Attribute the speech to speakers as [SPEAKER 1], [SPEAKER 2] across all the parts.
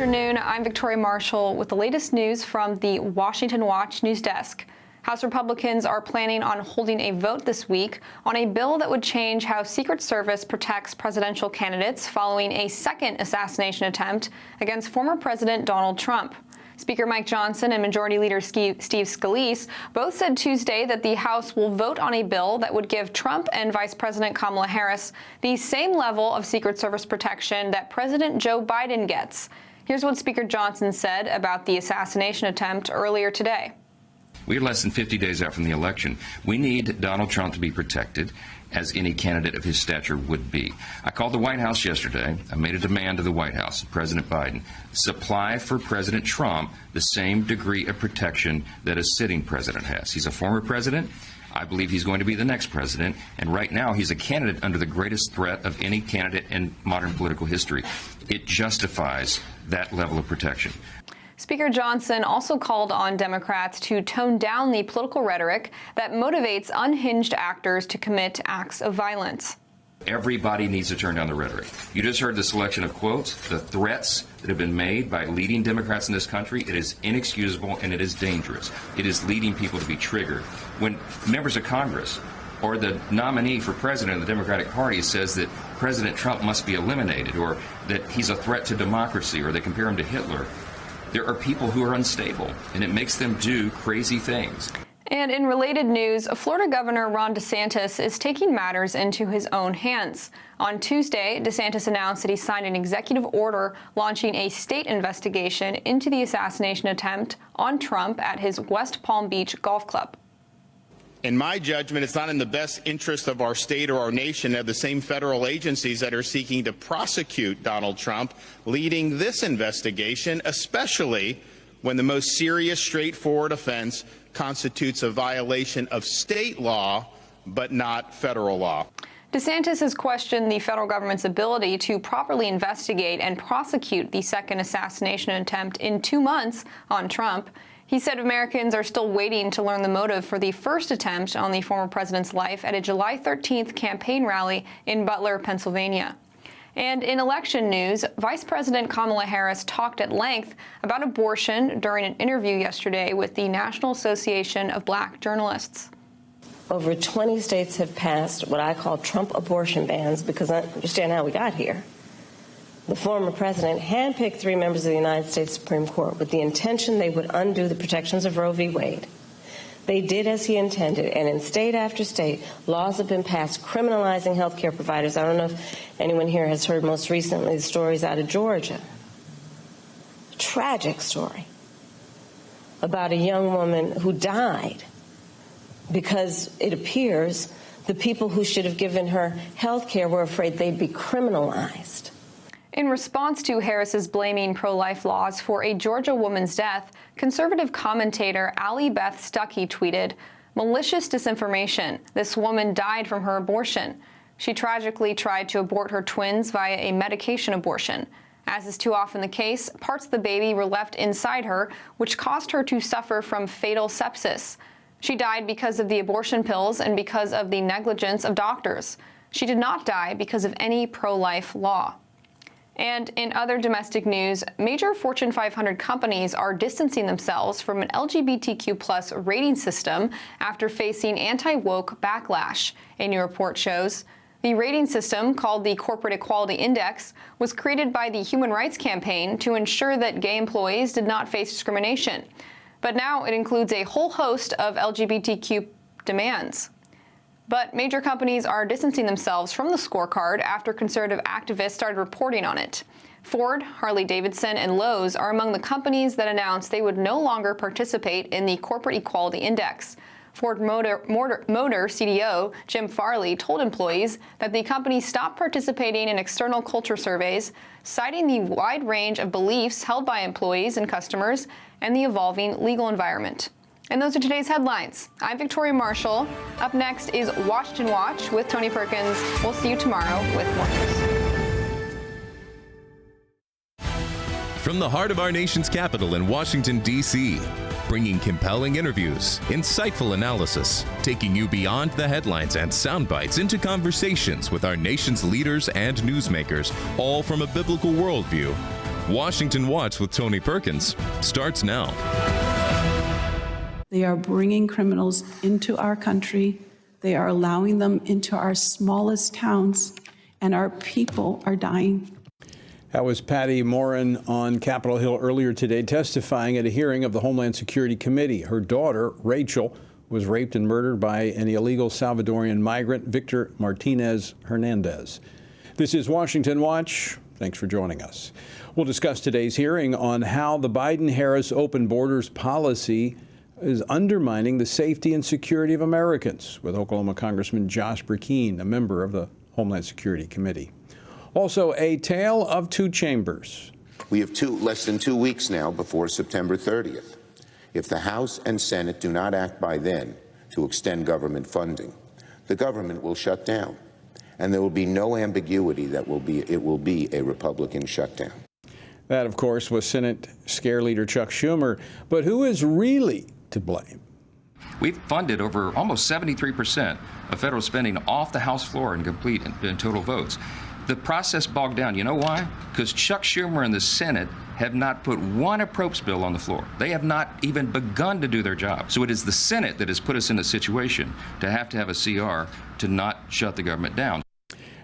[SPEAKER 1] afternoon. I'm Victoria Marshall with the latest news from the Washington Watch news desk. House Republicans are planning on holding a vote this week on a bill that would change how Secret Service protects presidential candidates following a second assassination attempt against former President Donald Trump. Speaker Mike Johnson and Majority Leader Steve Scalise both said Tuesday that the House will vote on a bill that would give Trump and Vice President Kamala Harris the same level of Secret Service protection that President Joe Biden gets. Here's what Speaker Johnson said about the assassination attempt earlier today.
[SPEAKER 2] We're less than 50 days out from the election. We need Donald Trump to be protected, as any candidate of his stature would be. I called the White House yesterday. I made a demand to the White House, President Biden, supply for President Trump the same degree of protection that a sitting president has. He's a former president. I believe he's going to be the next president, and right now he's a candidate under the greatest threat of any candidate in modern political history. It justifies that level of protection.
[SPEAKER 1] Speaker Johnson also called on Democrats to tone down the political rhetoric that motivates unhinged actors to commit acts of violence.
[SPEAKER 2] Everybody needs to turn down the rhetoric. You just heard the selection of quotes, the threats that have been made by leading Democrats in this country. It is inexcusable and it is dangerous. It is leading people to be triggered. When members of Congress or the nominee for president of the Democratic Party says that President Trump must be eliminated, or that he's a threat to democracy, or they compare him to Hitler, there are people who are unstable, and it makes them do crazy things.
[SPEAKER 1] And in related news, Florida Governor Ron DeSantis is taking matters into his own hands. On Tuesday, DeSantis announced that he signed an executive order launching a state investigation into the assassination attempt on Trump at his West Palm Beach golf club.
[SPEAKER 3] In my judgment, it's not in the best interest of our state or our nation to have the same federal agencies that are seeking to prosecute Donald Trump leading this investigation, especially when the most serious, straightforward offense constitutes a violation of state law, but not federal law.
[SPEAKER 1] DeSantis has questioned the federal government's ability to properly investigate and prosecute the second assassination attempt in 2 months on Trump. He said Americans are still waiting to learn the motive for the first attempt on the former president's life at a July 13th campaign rally in Butler, Pennsylvania. And in election news, Vice President Kamala Harris talked at length about abortion during an interview yesterday with the National Association of Black Journalists.
[SPEAKER 4] Over 20 states have passed what I call Trump abortion bans because I understand how we got here. The former president handpicked 3 members of the United States Supreme Court with the intention they would undo the protections of Roe v. Wade. They did as he intended, and in state after state, laws have been passed criminalizing health care providers. I don't know if anyone here has heard most recently the stories out of Georgia. A tragic story about a young woman who died because it appears the people who should have given her health care were afraid they'd be criminalized.
[SPEAKER 1] In response to Harris's blaming pro-life laws for a Georgia woman's death, conservative commentator Allie Beth Stuckey tweeted, "Malicious disinformation. This woman died from her abortion. She tragically tried to abort her twins via a medication abortion. As is too often the case, parts of the baby were left inside her, which caused her to suffer from fatal sepsis. She died because of the abortion pills and because of the negligence of doctors. She did not die because of any pro-life law." And in other domestic news, major Fortune 500 companies are distancing themselves from an LGBTQ+ rating system after facing anti-woke backlash. A new report shows the rating system, called the Corporate Equality Index, was created by the Human Rights Campaign to ensure that gay employees did not face discrimination. But now it includes a whole host of LGBTQ demands. But major companies are distancing themselves from the scorecard after conservative activists started reporting on it. Ford, Harley-Davidson, and Lowe's are among the companies that announced they would no longer participate in the Corporate Equality Index. Ford Motor CDO Jim Farley told employees that the company stopped participating in external culture surveys, citing the wide range of beliefs held by employees and customers and the evolving legal environment. And those are today's headlines. I'm Victoria Marshall. Up next is Washington Watch with Tony Perkins. We'll see you tomorrow with more news.
[SPEAKER 5] From the heart of our nation's capital in Washington, D.C., bringing compelling interviews, insightful analysis, taking you beyond the headlines and sound bites into conversations with our nation's leaders and newsmakers, all from a biblical worldview. Washington Watch with Tony Perkins starts now.
[SPEAKER 6] They are bringing criminals into our country. They are allowing them into our smallest towns, and our people are dying.
[SPEAKER 7] That was Patty Morin on Capitol Hill earlier today, testifying at a hearing of the Homeland Security Committee. Her daughter, Rachel, was raped and murdered by an illegal Salvadorian migrant, Victor Martinez Hernandez. This is Washington Watch. Thanks for joining us. We'll discuss today's hearing on how the Biden-Harris open borders policy is undermining the safety and security of Americans, with Oklahoma Congressman Josh Burkeen, a member of the Homeland Security Committee. Also, a tale of two chambers.
[SPEAKER 8] We have less than 2 weeks now before September 30th. If the House and Senate do not act by then to extend government funding, the government will shut down. And there will be no ambiguity that it will be a Republican shutdown.
[SPEAKER 7] That, of course, was Senate Scare Leader Chuck Schumer. But who is really to blame?
[SPEAKER 2] We've funded over almost 73% of federal spending off the House floor in complete and total votes. The process bogged down. You know why? Because Chuck Schumer and the Senate have not put one appropriations bill on the floor. They have not even begun to do their job. So it is the Senate that has put us in a situation to have a CR to not shut the government down.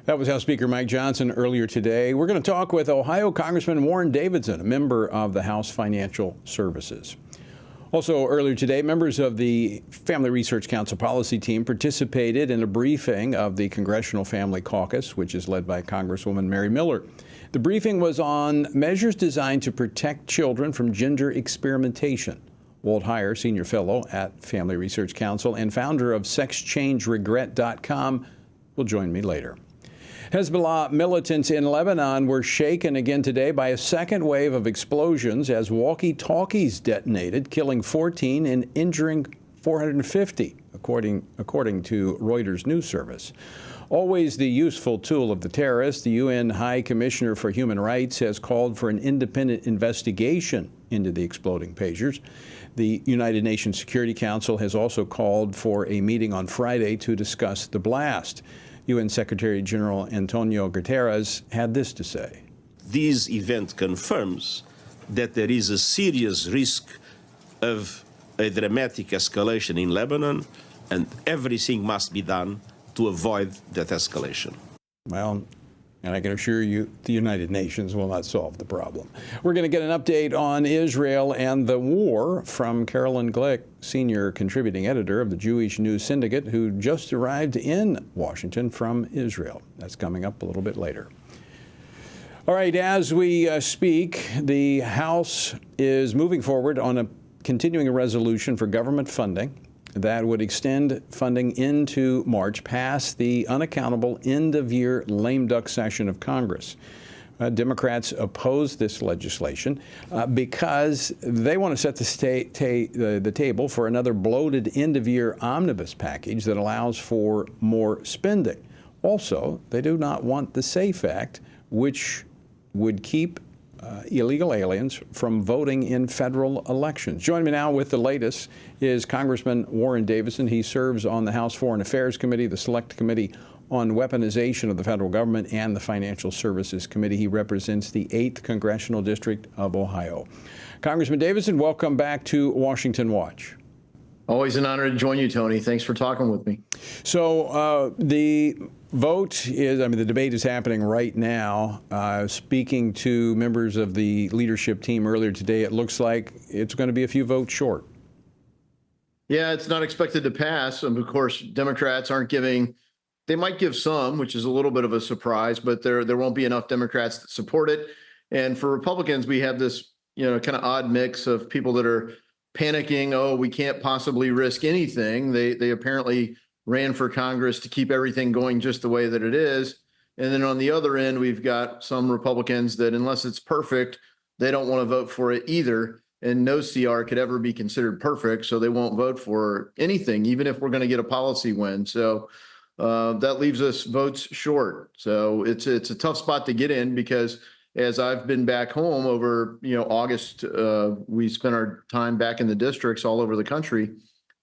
[SPEAKER 7] That was House Speaker Mike Johnson earlier today. We're going to talk with Ohio Congressman Warren Davidson, a member of the House Financial Services. Also earlier today, members of the Family Research Council policy team participated in a briefing of the Congressional Family Caucus, which is led by Congresswoman Mary Miller. The briefing was on measures designed to protect children from gender experimentation. Walt Heyer, senior fellow at Family Research Council and founder of SexChangeRegret.com, will join me later. Hezbollah militants in Lebanon were shaken again today by a second wave of explosions as walkie-talkies detonated, killing 14 and injuring 450, according to Reuters news service. Always the useful tool of the terrorists, the UN High Commissioner for Human Rights has called for an independent investigation into the exploding pagers. The United Nations Security Council has also called for a meeting on Friday to discuss the blast. UN Secretary General Antonio Guterres had this to say.
[SPEAKER 9] This event confirms that there is a serious risk of a dramatic escalation in Lebanon, and everything must be done to avoid that escalation. Well,
[SPEAKER 7] and I can assure you the United Nations will not solve the problem. We're going to get an update on Israel and the war from Carolyn Glick, senior contributing editor of the Jewish News Syndicate, who just arrived in Washington from Israel. That's coming up a little bit later. All right, as we speak, the House is moving forward on a continuing resolution for government funding that would extend funding into March past the unaccountable end-of-year lame duck session of Congress. Democrats oppose this legislation because they want to set the table for another bloated end-of-year omnibus package that allows for more spending. Also, they do not want the SAFE Act, which would keep illegal aliens from voting in federal elections. Joining me now with the latest is Congressman Warren Davidson. He serves on the House Foreign Affairs Committee, the Select Committee on Weaponization of the Federal Government, and the Financial Services Committee. He represents the 8th Congressional District of Ohio. Congressman Davidson, welcome back to Washington Watch.
[SPEAKER 10] Always an honor to join you, Tony. Thanks for talking with me.
[SPEAKER 7] So the vote is, the debate is happening right now. Speaking to members of the leadership team earlier today, it looks like it's going to be a few votes short.
[SPEAKER 10] Yeah, it's not expected to pass. And of course, Democrats aren't giving, they might give some, which is a little bit of a surprise, but there won't be enough Democrats that support it. And for Republicans, we have this, kind of odd mix of people that are panicking, oh, we can't possibly risk anything. They apparently ran for Congress to keep everything going just the way that it is. And then on the other end, we've got some Republicans that unless it's perfect, they don't want to vote for it either. And no CR could ever be considered perfect, so they won't vote for anything, even if we're going to get a policy win. So that leaves us votes short. So it's a tough spot to get in because as I've been back home over, August, we spent our time back in the districts all over the country.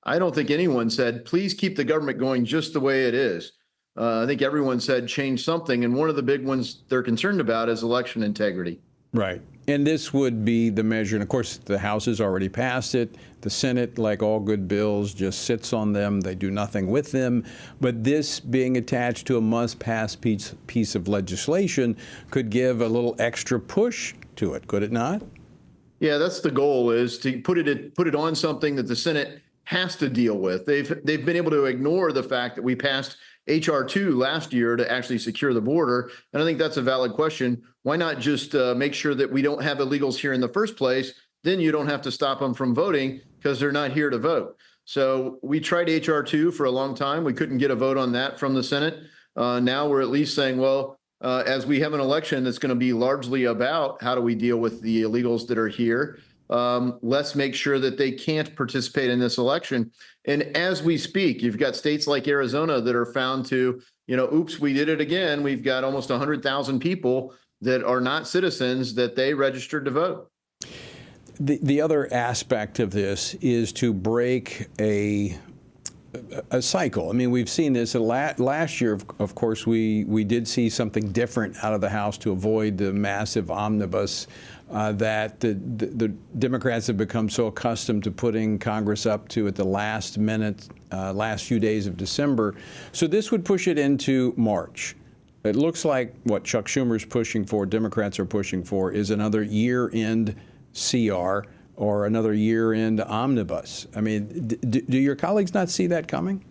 [SPEAKER 10] I don't think anyone said, please keep the government going just the way it is. I think everyone said change something. And one of the big ones they're concerned about is election integrity.
[SPEAKER 7] Right. And this would be the measure. And of course, the House has already passed it. The Senate, like all good bills, just sits on them. They do nothing with them. But this being attached to a must-pass piece of legislation could give a little extra push to it, could it not?
[SPEAKER 10] Yeah, that's the goal, is to put it on something that the Senate has to deal with. They've been able to ignore the fact that we passed H.R. 2 last year to actually secure the border. And I think that's a valid question. Why not just make sure that we don't have illegals here in the first place? Then you don't have to stop them from voting because they're not here to vote. So we tried H.R. 2 for a long time. We couldn't get a vote on that from the Senate. Now we're at least saying, well, as we have an election that's going to be largely about how do we deal with the illegals that are here, let's make sure that they can't participate in this election. And as we speak, you've got states like Arizona that are found to, oops, we did it again. We've got almost 100,000 people that are not citizens that they registered to vote.
[SPEAKER 7] The other aspect of this is to break a cycle. I mean, we've seen this last year. Of course, we did see something different out of the House to avoid the massive omnibus that the Democrats have become so accustomed to putting Congress up to at the last minute, last few days of December. So this would push it into March. It looks like what Chuck Schumer's pushing for, Democrats are pushing for, is another year-end CR or another year-end omnibus. I mean, do your colleagues not see that coming?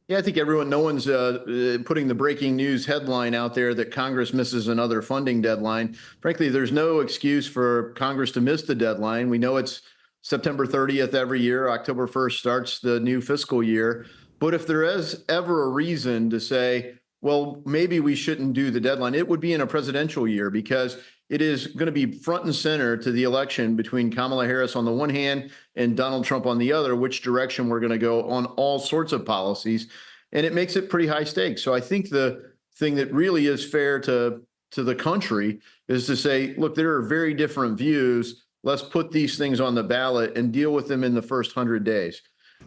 [SPEAKER 10] Yeah, I think no one's putting the breaking news headline out there that Congress misses another funding deadline. Frankly, there's no excuse for Congress to miss the deadline. We know it's September 30th every year. October 1st starts the new fiscal year. But if there is ever a reason to say, well, maybe we shouldn't do the deadline, it would be in a presidential year, because it is going to be front and center to the election between Kamala Harris on the one hand and Donald Trump on the other, which direction we're going to go on all sorts of policies. And it makes it pretty high stakes. So I think the thing that really is fair to the country is to say, look, there are very different views. Let's put these things on the ballot and deal with them in the first 100 days.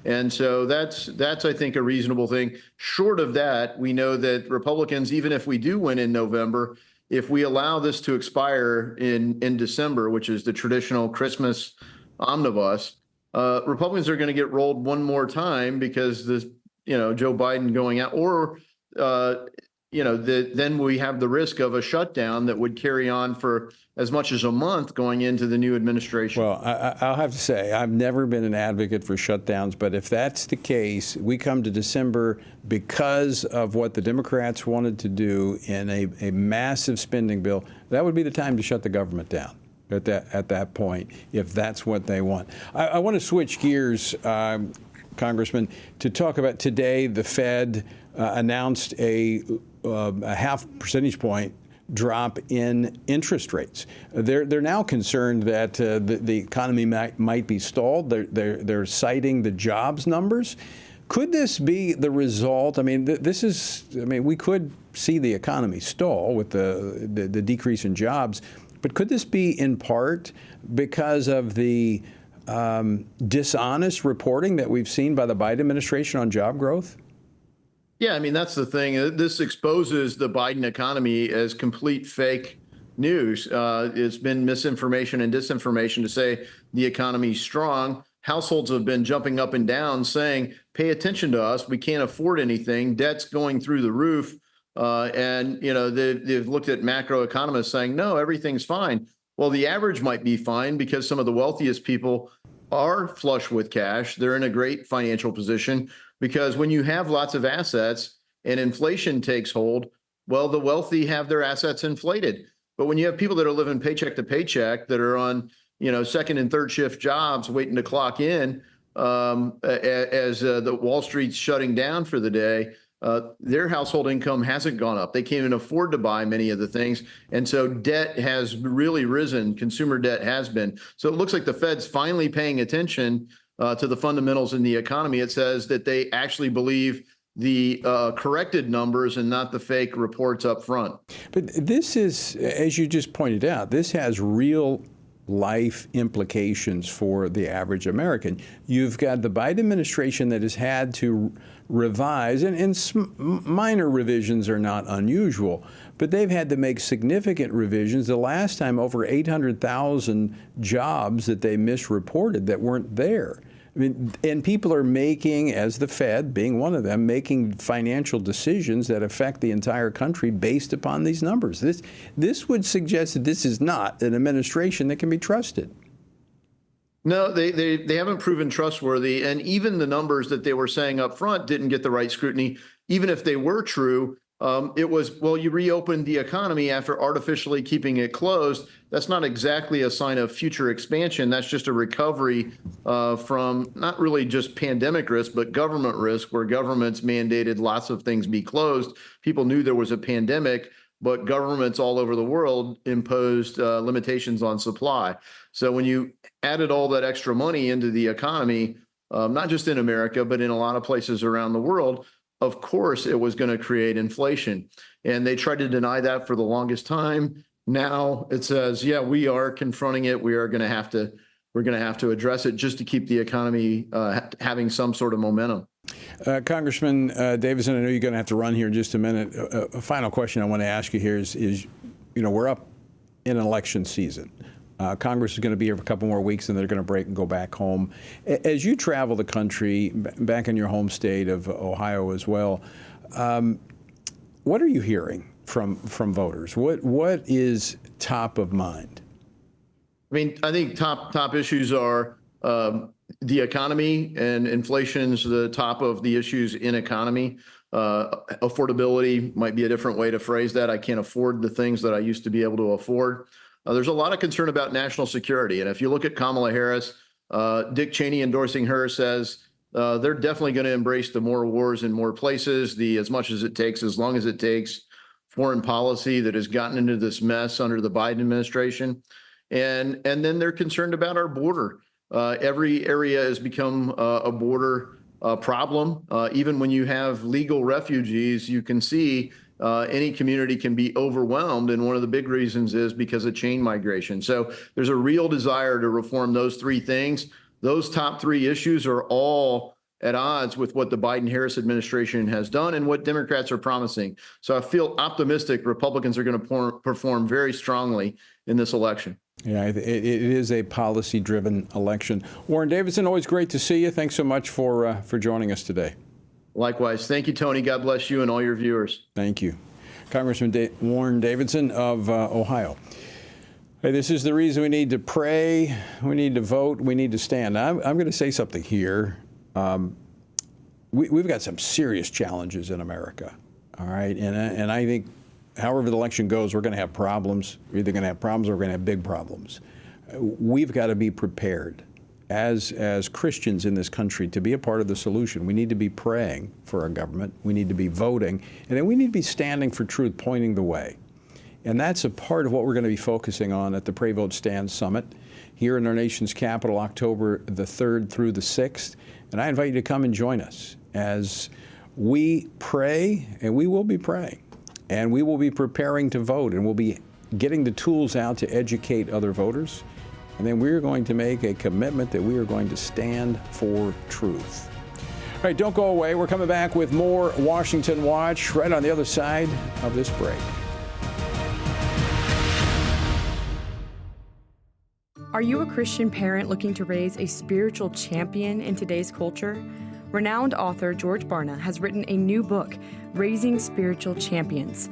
[SPEAKER 10] And so that's I think, a reasonable thing. Short of that, we know that Republicans, even if we do win in November, if we allow this to expire in December, which is the traditional Christmas omnibus, Republicans are going to get rolled one more time because Joe Biden going out, or then we have the risk of a shutdown that would carry on for as much as a month going into the new administration.
[SPEAKER 7] Well, I'll have to say, I've never been an advocate for shutdowns, but if that's the case, we come to December because of what the Democrats wanted to do in a massive spending bill, that would be the time to shut the government down at that point, if that's what they want. I want to switch gears, Congressman, to talk about today. The Fed announced a half percentage point drop in interest rates. They're now concerned that the economy might be stalled. They're citing the jobs numbers. Could this be the result? I mean, we could see the economy stall with the decrease in jobs, but could this be in part because of the dishonest reporting that we've seen by the Biden administration on job growth?
[SPEAKER 10] Yeah, I mean, that's the thing. This exposes the Biden economy as complete fake news. It's been misinformation and disinformation to say the economy's strong. Households have been jumping up and down saying, pay attention to us. We can't afford anything. Debt's going through the roof. And they've looked at macroeconomists saying, no, everything's fine. Well, the average might be fine because some of the wealthiest people are flush with cash. They're in a great financial position. Because when you have lots of assets and inflation takes hold, well, the wealthy have their assets inflated. But when you have people that are living paycheck to paycheck, that are on, second and third shift jobs waiting to clock in as the Wall Street's shutting down for the day, their household income hasn't gone up. They can't even afford to buy many of the things. And so debt has really risen. Consumer debt has been. So it looks like the Fed's finally paying attention to the fundamentals in the economy. It says that they actually believe the corrected numbers and not the fake reports up front.
[SPEAKER 7] But this is, as you just pointed out, this has real life implications for the average American. You've got the Biden administration that has had to revise, and minor revisions are not unusual, but they've had to make significant revisions. The last time, over 800,000 jobs that they misreported that weren't there. I mean, and people are making, as the Fed being one of them, making financial decisions that affect the entire country based upon these numbers. This would suggest that this is not an administration that can be trusted.
[SPEAKER 10] No, they haven't proven trustworthy. And even the numbers that they were saying up front didn't get the right scrutiny. Even if they were true, it was, well, you reopened the economy after artificially keeping it closed. That's not exactly a sign of future expansion. That's just a recovery from not really just pandemic risk, but government risk, where governments mandated lots of things be closed. People knew there was a pandemic, but governments all over the world imposed limitations on supply. So when you added all that extra money into the economy, not just in America, but in a lot of places around the world, of course, it was going to create inflation. And they tried to deny that for the longest time. Now it says, yeah, we are confronting it. We're going to have to address it just to keep the economy having some sort of momentum.
[SPEAKER 7] Congressman Davidson, I know you're going to have to run here in just a minute. A final question I want to ask you here is, we're up in an election season. Congress is going to be here for a couple more weeks, and they're going to break and go back home. As you travel the country, back in your home state of Ohio as well, what are you hearing from voters? What is top of mind?
[SPEAKER 10] I mean, I think top issues are the economy, and inflation's the top of the issues in economy. Affordability might be a different way to phrase that. I can't afford the things that I used to be able to afford. There's a lot of concern about national security. And if you look at Kamala Harris, Dick Cheney endorsing her says they're definitely going to embrace the more wars in more places, the as much as it takes, as long as it takes foreign policy that has gotten into this mess under the Biden administration. And then they're concerned about our border. Every area has become a border problem. Even when you have legal refugees, you can see any community can be overwhelmed. And one of the big reasons is because of chain migration. So there's a real desire to reform those three things. Those top three issues are all at odds with what the Biden-Harris administration has done and what Democrats are promising. So I feel optimistic Republicans are going to perform very strongly in this election.
[SPEAKER 7] Yeah, it is a policy-driven election. Warren Davidson, always great to see you. Thanks so much for joining us today.
[SPEAKER 10] Likewise. Thank you, Tony. God bless you and all your viewers.
[SPEAKER 7] Thank you. Congressman Warren Davidson of Ohio. Hey, this is the reason we need to pray, we need to vote, we need to stand. I'm going to say something here. We've got some serious challenges in America, all right? And I think however the election goes, we're going to have problems. We're either going to have problems or we're going to have big problems. We've got to be prepared as Christians in this country to be a part of the solution. We need to be praying for our government. We need to be voting. And then we need to be standing for truth, pointing the way. And that's a part of what we're going to be focusing on at the Pray, Vote, Stand Summit here in our nation's capital, October the 3rd through the 6th. And I invite you to come and join us as we pray, and we will be praying. And we will be preparing to vote, and we'll be getting the tools out to educate other voters. And then we're going to make a commitment that we are going to stand for truth. All right, don't go away. We're coming back with more Washington Watch right on the other side of this break.
[SPEAKER 11] Are you a Christian parent looking to raise a spiritual champion in today's culture? Renowned author George Barna has written a new book, Raising Spiritual Champions.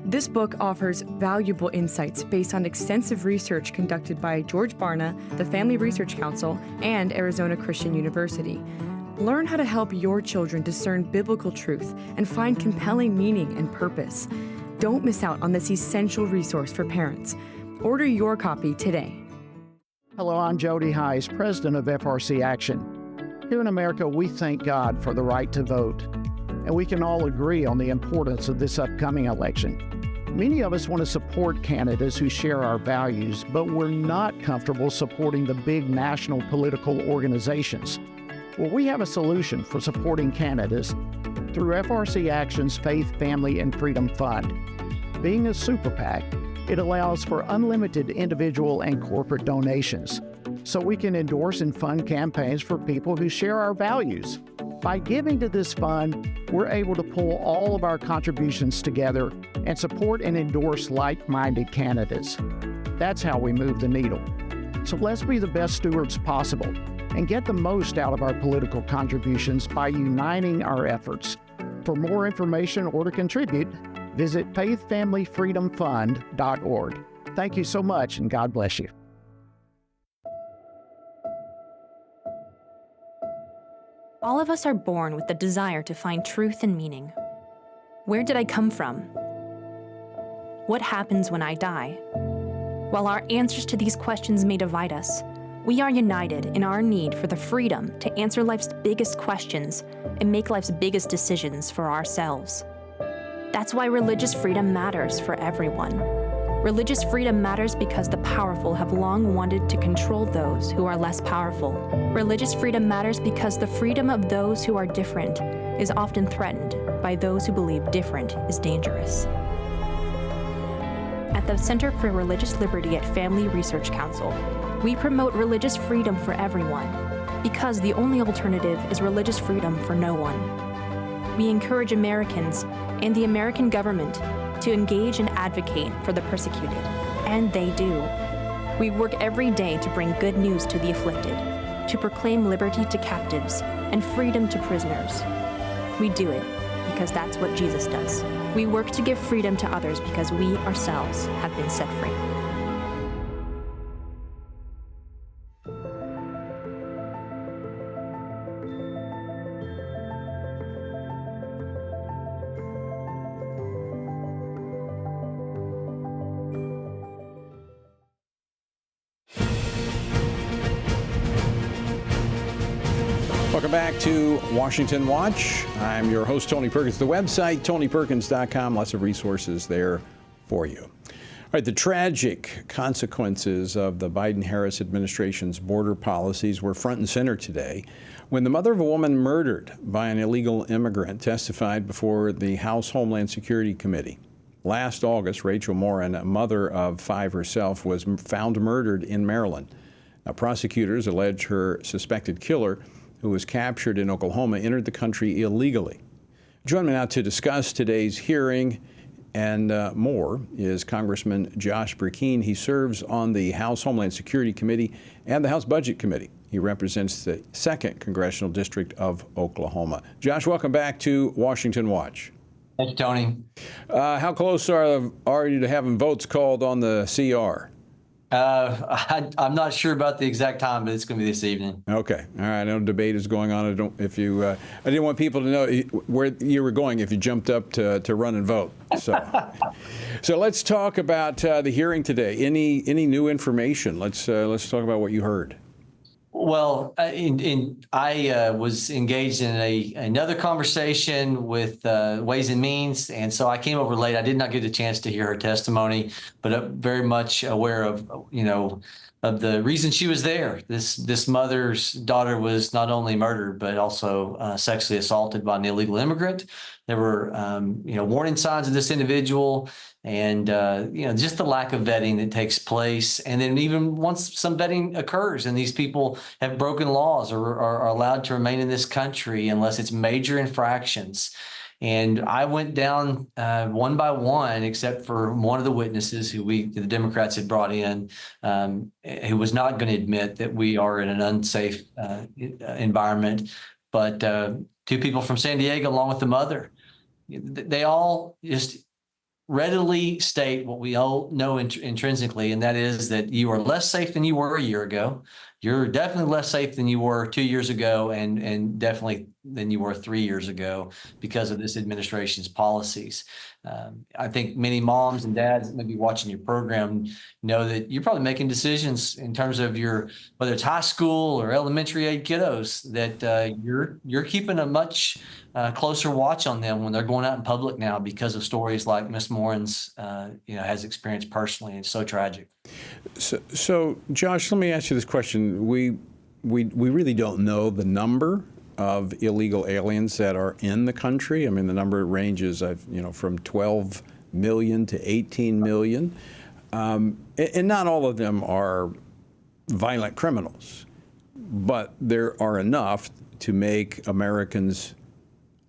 [SPEAKER 11] This book offers valuable insights based on extensive research conducted by George Barna, the Family Research Council, and Arizona Christian University. Learn how to help your children discern biblical truth and find compelling meaning and purpose. Don't miss out on this essential resource for parents. Order your copy today.
[SPEAKER 12] Hello, I'm Jody Heiss, president of FRC Action. Here in America, we thank God for the right to vote, and we can all agree on the importance of this upcoming election. Many of us want to support candidates who share our values, but we're not comfortable supporting the big national political organizations. Well, we have a solution for supporting candidates through FRC Action's Faith, Family, and Freedom Fund. Being a super PAC, It allows for unlimited individual and corporate donations, so we can endorse and fund campaigns for people who share our values. By giving to this fund, we're able to pull all of our contributions together and support and endorse like-minded candidates. That's how we move the needle. So let's be the best stewards possible and get the most out of our political contributions by uniting our efforts. For more information or to contribute, visit faithfamilyfreedomfund.org. Thank you so much, and God bless you.
[SPEAKER 13] All of us are born with the desire to find truth and meaning. Where did I come from? What happens when I die? While our answers to these questions may divide us, we are united in our need for the freedom to answer life's biggest questions and make life's biggest decisions for ourselves. That's why religious freedom matters for everyone. Religious freedom matters because the powerful have long wanted to control those who are less powerful. Religious freedom matters because the freedom of those who are different is often threatened by those who believe different is dangerous. At the Center for Religious Liberty at Family Research Council, we promote religious freedom for everyone because the only alternative is religious freedom for no one. We encourage Americans and the American government to engage and advocate for the persecuted, and they do. We work every day to bring good news to the afflicted, to proclaim liberty to captives and freedom to prisoners. We do it because that's what Jesus does. We work to give freedom to others because we ourselves have been set free.
[SPEAKER 7] Welcome back to Washington Watch. I'm your host, Tony Perkins. The website, tonyperkins.com, lots of resources there for you. All right, the tragic consequences of the Biden-Harris administration's border policies were front and center today when the mother of a woman murdered by an illegal immigrant testified before the House Homeland Security Committee. Last August, Rachel Morin, a mother of 5 herself, was found murdered in Maryland. Now, prosecutors allege her suspected killer, who was captured in Oklahoma, entered the country illegally. Joining me now to discuss today's hearing and more is Congressman Josh Perkins. He serves on the House Homeland Security Committee and the House Budget Committee. He represents the 2nd Congressional District of Oklahoma. Josh, welcome back to Washington Watch.
[SPEAKER 14] Thank you, Tony.
[SPEAKER 7] How close are you to having votes called on the CR?
[SPEAKER 14] I'm not sure about the exact time, but it's going to be this evening.
[SPEAKER 7] Okay. All right. I know debate is going on. I didn't want people to know where you were going if you jumped up to run and vote. So let's talk about the hearing today. Any new information? Let's talk about what you heard.
[SPEAKER 14] Well, I was engaged in another conversation with Ways and Means, and so I came over late. I did not get a chance to hear her testimony, but very much aware of of the reason she was there. This mother's daughter was not only murdered but also sexually assaulted by an illegal immigrant. There were warning signs of this individual, and just the lack of vetting that takes place. And then even once some vetting occurs and these people have broken laws or are allowed to remain in this country unless it's major infractions. And I went down one by one, except for one of the witnesses who the Democrats had brought in, who was not going to admit that we are in an unsafe environment. But 2 people from San Diego, along with the mother, they all just readily state what we all know intrinsically, and that is that you are less safe than you were a year ago. You're definitely less safe than you were 2 years ago, and definitely than you were 3 years ago because of this administration's policies. I think many moms and dads that may be watching your program know that you're probably making decisions in terms of whether it's high school or elementary age kiddos, that you're keeping a much closer watch on them when they're going out in public now because of stories like Miss Morin's has experienced personally. It's so tragic.
[SPEAKER 7] So Josh, let me ask you this question. We really don't know the number of illegal aliens that are in the country. I mean, the number ranges from 12 million to 18 million. And not all of them are violent criminals, but there are enough to make Americans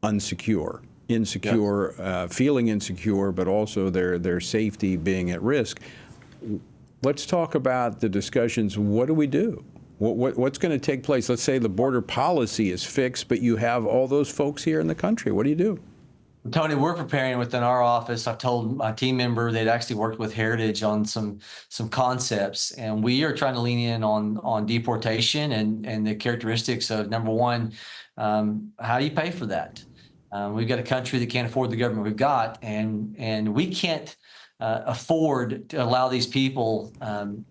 [SPEAKER 7] insecure, feeling insecure, but also their safety being at risk. Let's talk about the discussions. What do we do? What's going to take place? Let's say the border policy is fixed, but you have all those folks here in the country. What do you do?
[SPEAKER 14] Tony, we're preparing within our office. I've told my team member they'd actually worked with Heritage on some concepts, and we are trying to lean in on deportation and the characteristics of, number one, how do you pay for that? We've got a country that can't afford the government we've got, and we can't afford to allow these people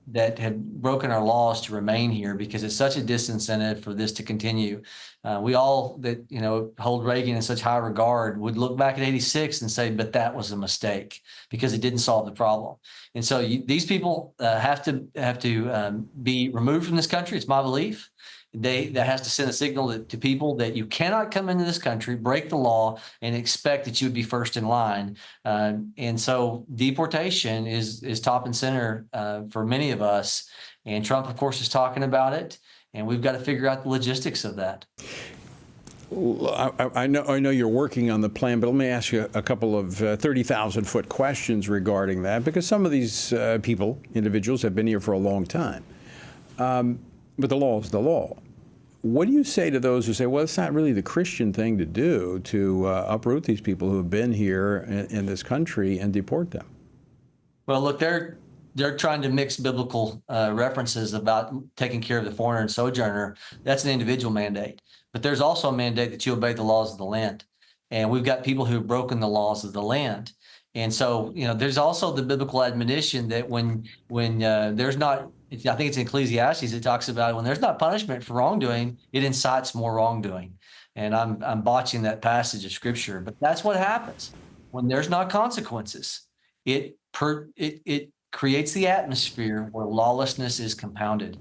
[SPEAKER 14] that have broken our laws to remain here, because it's such a disincentive for this to continue. We all that hold Reagan in such high regard would look back at '86 and say, but that was a mistake because it didn't solve the problem. And so these people have to be removed from this country. It's my belief. That has to send a signal to people that you cannot come into this country, break the law, and expect that you would be first in line. And so deportation is top and center for many of us. And Trump, of course, is talking about it. And we've got to figure out the logistics of that.
[SPEAKER 7] I know you're working on the plan, but let me ask you a couple of 30,000-foot questions regarding that, because some of these individuals have been here for a long time. But the law is the law. What do you say to those who say, well, it's not really the Christian thing to do to uproot these people who have been here in this country and deport them?
[SPEAKER 14] Well, look, they're trying to mix biblical references about taking care of the foreigner and sojourner. That's an individual mandate. But there's also a mandate that you obey the laws of the land. And we've got people who've broken the laws of the land. And so, there's also the biblical admonition that when there's not, I think it's in Ecclesiastes, it talks about when there's not punishment for wrongdoing, it incites more wrongdoing. And I'm botching that passage of scripture, but that's what happens when there's not consequences. It creates the atmosphere where lawlessness is compounded.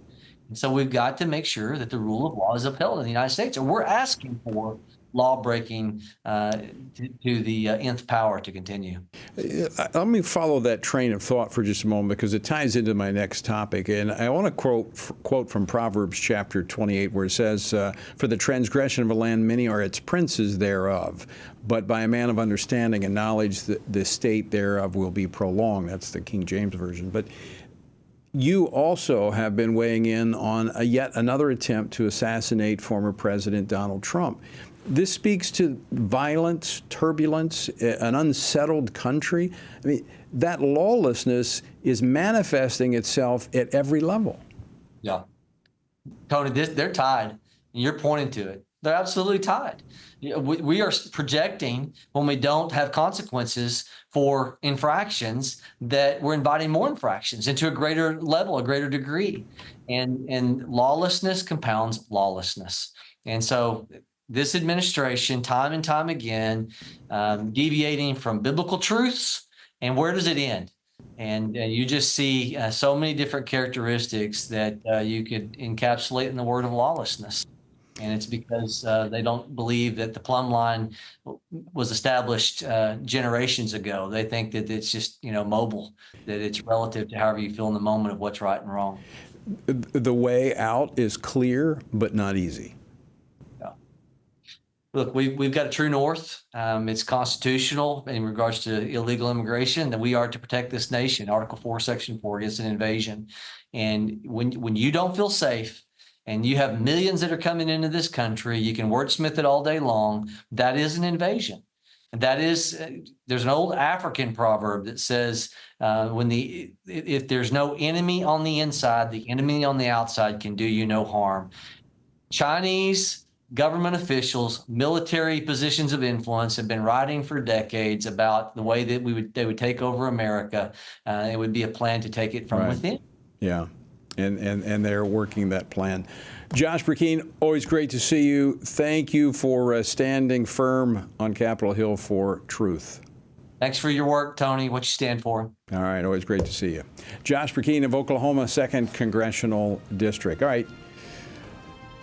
[SPEAKER 14] And so we've got to make sure that the rule of law is upheld in the United States, or we're asking for law breaking to the nth power to continue.
[SPEAKER 7] Let me follow that train of thought for just a moment, because it ties into my next topic. And I want to quote from Proverbs chapter 28, where it says, for the transgression of a land, many are its princes thereof. But by a man of understanding and knowledge, the state thereof will be prolonged. That's the King James Version. But you also have been weighing in on yet another attempt to assassinate former President Donald Trump. This speaks to violence, turbulence, an unsettled country. I mean, that lawlessness is manifesting itself at every level.
[SPEAKER 14] Yeah. Tony, they're tied, and you're pointing to it. They're absolutely tied. We are projecting, when we don't have consequences for infractions, that we're inviting more infractions into a greater level, a greater degree. And lawlessness compounds lawlessness. And so this administration, time and time again, deviating from biblical truths, and where does it end? And you just see so many different characteristics that you could encapsulate in the word of lawlessness. And it's because they don't believe that the plumb line was established generations ago. They think that it's just, mobile, that it's relative to however you feel in the moment of what's right and wrong.
[SPEAKER 7] The way out is clear, but not easy.
[SPEAKER 14] Look, we've got a true north. It's constitutional in regards to illegal immigration, that we are to protect this nation, Article 4, Section 4, against an invasion. And when you don't feel safe and you have millions that are coming into this country, you can wordsmith it all day long, that is an invasion. And that is, there's an old African proverb that says, if there's no enemy on the inside, the enemy on the outside can do you no harm. Chinese government officials, military positions of influence have been writing for decades about the way that they would take over America. It would be a plan to take it from within.
[SPEAKER 7] Yeah, and they're working that plan. Josh Perkins, always great to see you. Thank you for standing firm on Capitol Hill for truth.
[SPEAKER 14] Thanks for your work, Tony, what you stand for.
[SPEAKER 7] All right, always great to see you. Josh Perkins of Oklahoma, 2nd Congressional District. All right.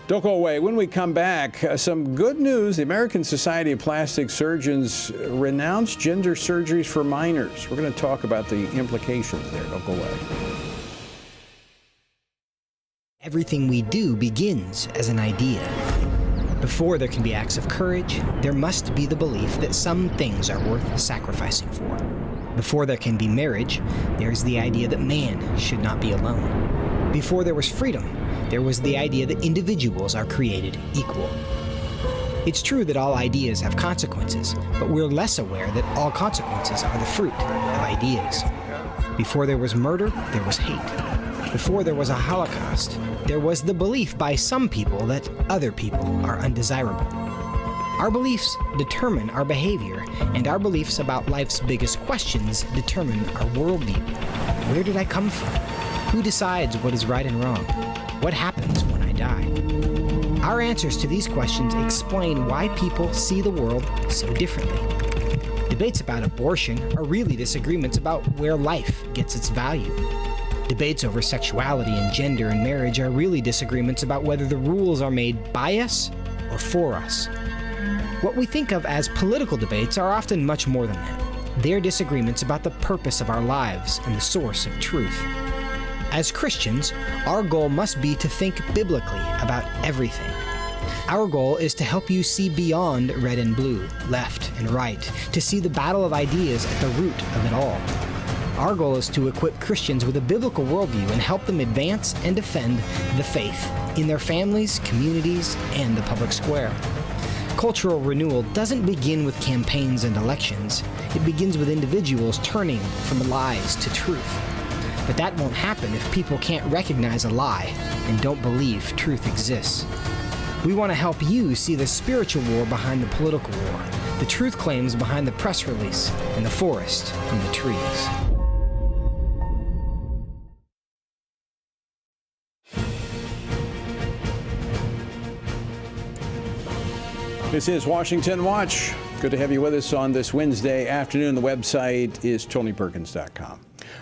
[SPEAKER 7] Don't go away. When we come back, some good news. The American Society of Plastic Surgeons renounced gender surgeries for minors. We're going to talk about the implications there. Don't go away.
[SPEAKER 15] Everything we do begins as an idea. Before there can be acts of courage, there must be the belief that some things are worth sacrificing for. Before there can be marriage, there's the idea that man should not be alone. Before there was freedom, there was the idea that individuals are created equal. It's true that all ideas have consequences, but we're less aware that all consequences are the fruit of ideas. Before there was murder, there was hate. Before there was a Holocaust, there was the belief by some people that other people are undesirable. Our beliefs determine our behavior, and our beliefs about life's biggest questions determine our worldview. Where did I come from? Who decides what is right and wrong? What happens when I die? Our answers to these questions explain why people see the world so differently. Debates about abortion are really disagreements about where life gets its value. Debates over sexuality and gender and marriage are really disagreements about whether the rules are made by us or for us. What we think of as political debates are often much more than that. They're disagreements about the purpose of our lives and the source of truth. As Christians, our goal must be to think biblically about everything. Our goal is to help you see beyond red and blue, left and right, to see the battle of ideas at the root of it all. Our goal is to equip Christians with a biblical worldview and help them advance and defend the faith in their families, communities, and the public square. Cultural renewal doesn't begin with campaigns and elections. It begins with individuals turning from lies to truth. But that won't happen if people can't recognize a lie and don't believe truth exists. We want to help you see the spiritual war behind the political war, the truth claims behind the press release, and the forest from the trees.
[SPEAKER 7] This is Washington Watch. Good to have you with us on this Wednesday afternoon. The website is TonyPerkins.com.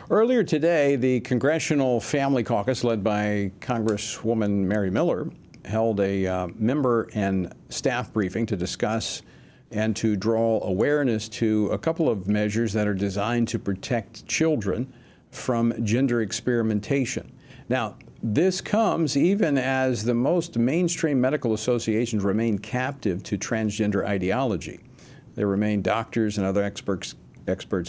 [SPEAKER 7] Earlier today, the Congressional Family Caucus, led by Congresswoman Mary Miller, held a member and staff briefing to discuss and to draw awareness to a couple of measures that are designed to protect children from gender experimentation. Now, this comes even as the most mainstream medical associations remain captive to transgender ideology. There remain doctors and other experts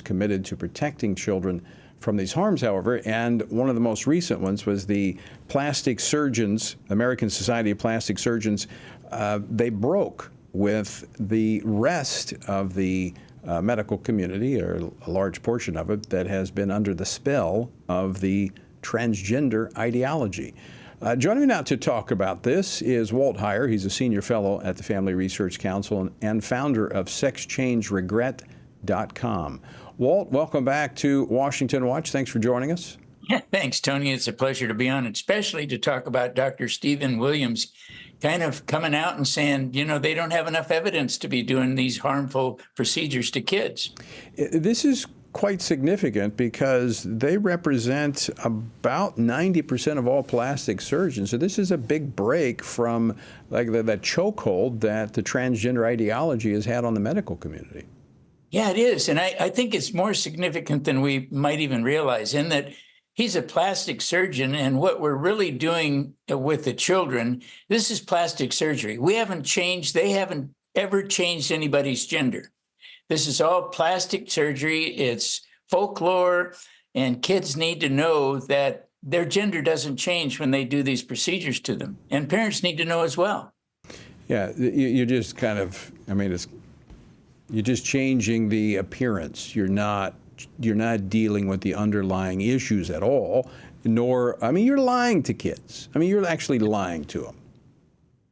[SPEAKER 7] committed to protecting children from these harms, however, and one of the most recent ones was the plastic surgeons, American Society of Plastic Surgeons. They broke with the rest of the medical community, or a large portion of it, that has been under the spell of the transgender ideology. Joining me now to talk about this is Walt Heyer. He's a senior fellow at the Family Research Council and founder of SexChangeRegret.com. Walt, welcome back to Washington Watch. Thanks for joining us.
[SPEAKER 16] Yeah, thanks, Tony. It's a pleasure to be on, especially to talk about Dr. Stephen Williams kind of coming out and saying, you know, they don't have enough evidence to be doing these harmful procedures to kids.
[SPEAKER 7] This is quite significant because they represent about 90% of all plastic surgeons. So this is a big break from like that chokehold that the transgender ideology has had on the medical community.
[SPEAKER 16] Yeah, it is. And I think it's more significant than we might even realize, in that he's a plastic surgeon. And what we're really doing with the children, this is plastic surgery. We haven't changed. They haven't ever changed anybody's gender. This is all plastic surgery. It's folklore, and kids need to know that their gender doesn't change when they do these procedures to them. And parents need to know as well.
[SPEAKER 7] Yeah, you just kind of, I mean, you're just changing the appearance. You're not dealing with the underlying issues at all, nor, I mean, you're lying to kids. I mean, you're actually lying to them.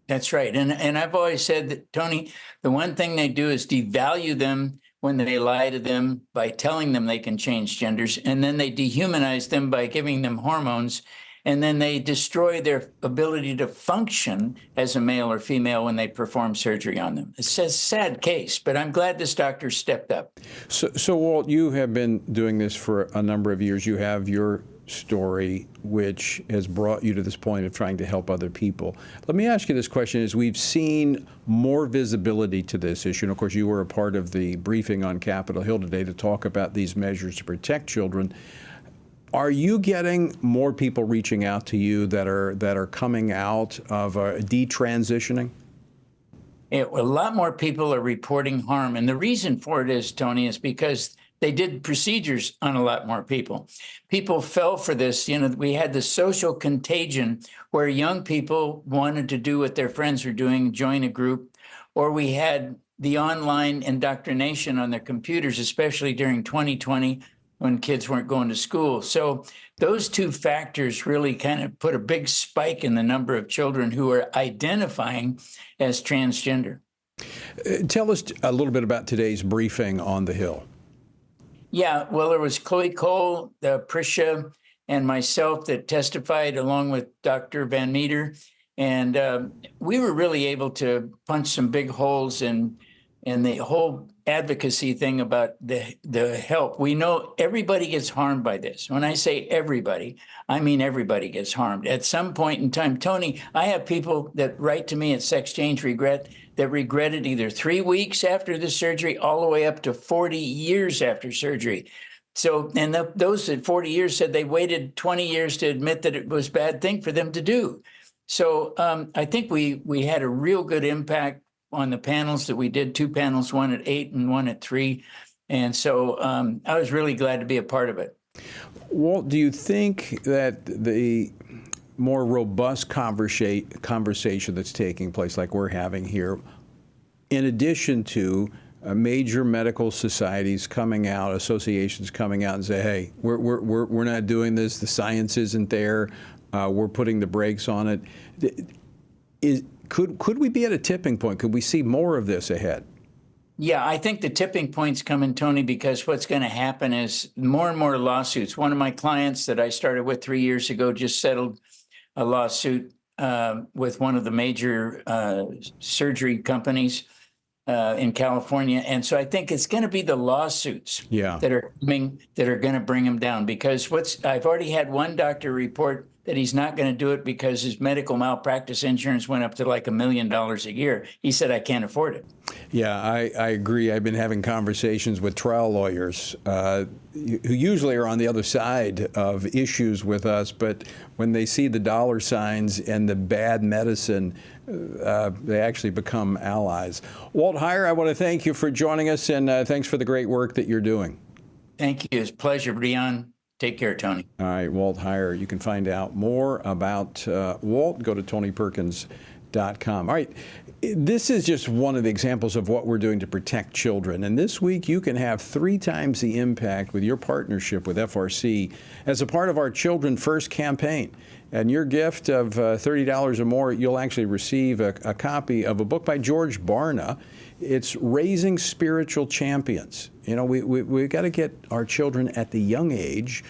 [SPEAKER 16] That's right. And I've always said that, Tony, the one thing they do is devalue them when they lie to them by telling them they can change genders, and then they dehumanize them by giving them hormones, and then they destroy their ability to function as a male or female when they perform surgery on them. It's a sad case, but I'm glad this doctor stepped up.
[SPEAKER 7] So Walt, you have been doing this for a number of years. You have your story, which has brought you to this point of trying to help other people. Let me ask you this question. As we've seen more visibility to this issue, and of course you were a part of the briefing on Capitol Hill today to talk about these measures to protect children, are you getting more people reaching out to you that are coming out of detransitioning?
[SPEAKER 16] A lot more people are reporting harm. And the reason for it is, Tony, is because they did procedures on a lot more people. People fell for this. You know, we had the social contagion where young people wanted to do what their friends were doing, join a group, or we had the online indoctrination on their computers, especially during 2020 when kids weren't going to school. So those two factors really kind of put a big spike in the number of children who are identifying as transgender.
[SPEAKER 7] Tell us a little bit about today's briefing on the Hill.
[SPEAKER 16] Yeah, well, there was Chloe Cole, Prisha, and myself that testified along with Dr. Van Meter. And we were really able to punch some big holes in the whole advocacy thing about the help. We know everybody gets harmed by this. When I say everybody, I mean everybody gets harmed. At some point in time, Tony, I have people that write to me at Sex Change that regretted either 3 weeks after the surgery all the way up to 40 years after surgery. So, and those at 40 years said they waited 20 years to admit that it was a bad thing for them to do. So I think we had a real good impact on the panels that we did, 2 panels, one at 8 and one at 3. And so I was really glad to be a part of it.
[SPEAKER 7] Walt, do you think that the more robust conversation that's taking place, like we're having here, in addition to major medical societies coming out, associations coming out and say, hey, we're not doing this, the science isn't there, we're putting the brakes on it. Could we be at a tipping point? Could we see more of this ahead?
[SPEAKER 16] Yeah, I think the tipping point's coming, Tony, because what's going to happen is more and more lawsuits. One of my clients that I started with 3 years ago just settled a lawsuit with one of the major surgery companies in California. And so I think it's going to be the lawsuits that are coming that are going to bring him down, because I've already had one doctor report that he's not going to do it because his medical malpractice insurance went up to like $1 million a year. He said, I can't afford it.
[SPEAKER 7] Yeah, I agree. I've been having conversations with trial lawyers who usually are on the other side of issues with us, but when they see the dollar signs and the bad medicine, they actually become allies. Walt Heyer, I want to thank you for joining us, and thanks for the great work that you're doing.
[SPEAKER 16] Thank you. It's a pleasure to be on. Take care, Tony.
[SPEAKER 7] All right, Walt Heyer. You can find out more about Walt. Go to TonyPerkins.com. All right, this is just one of the examples of what we're doing to protect children. And this week, you can have 3 times the impact with your partnership with FRC as a part of our Children First campaign. And your gift of $30 or more, you'll actually receive a copy of a book by George Barna. It's Raising Spiritual Champions. You know, we've got to get our children at the young age.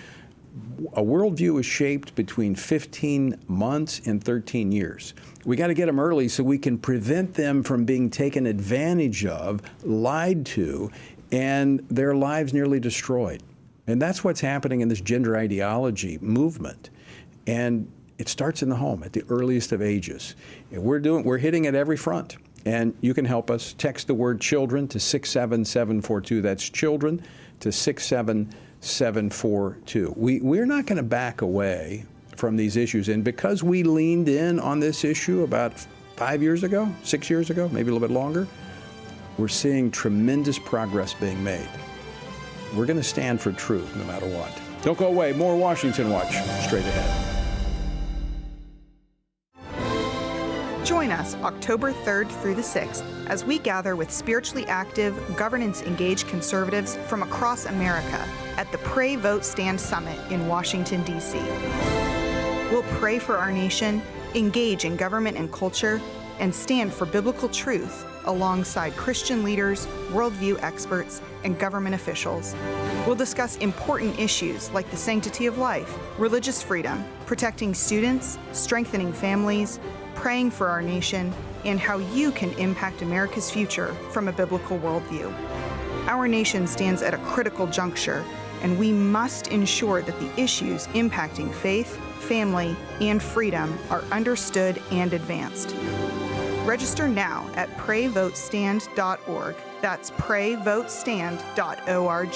[SPEAKER 7] A worldview is shaped between 15 months and 13 years. We got to get them early so we can prevent them from being taken advantage of, lied to, and their lives nearly destroyed. And that's what's happening in this gender ideology movement. And it starts in the home at the earliest of ages. And we're hitting at every front. And you can help us. Text the word children to 67742. That's children to 67742. We're not going to back away from these issues. And because we leaned in on this issue about 5 years ago, 6 years ago, maybe a little bit longer, we're seeing tremendous progress being made. We're going to stand for truth no matter what. Don't go away. More Washington Watch straight ahead.
[SPEAKER 17] Join us October 3rd through the 6th as we gather with spiritually active, governance-engaged conservatives from across America at the Pray, Vote, Stand Summit in Washington, D.C. We'll pray for our nation, engage in government and culture, and stand for biblical truth alongside Christian leaders, worldview experts, and government officials. We'll discuss important issues like the sanctity of life, religious freedom, protecting students, strengthening families, praying for our nation, and how you can impact America's future from a biblical worldview. Our nation stands at a critical juncture, and we must ensure that the issues impacting faith, family, and freedom are understood and advanced. Register now at PrayVoteStand.org. That's PrayVoteStand.org.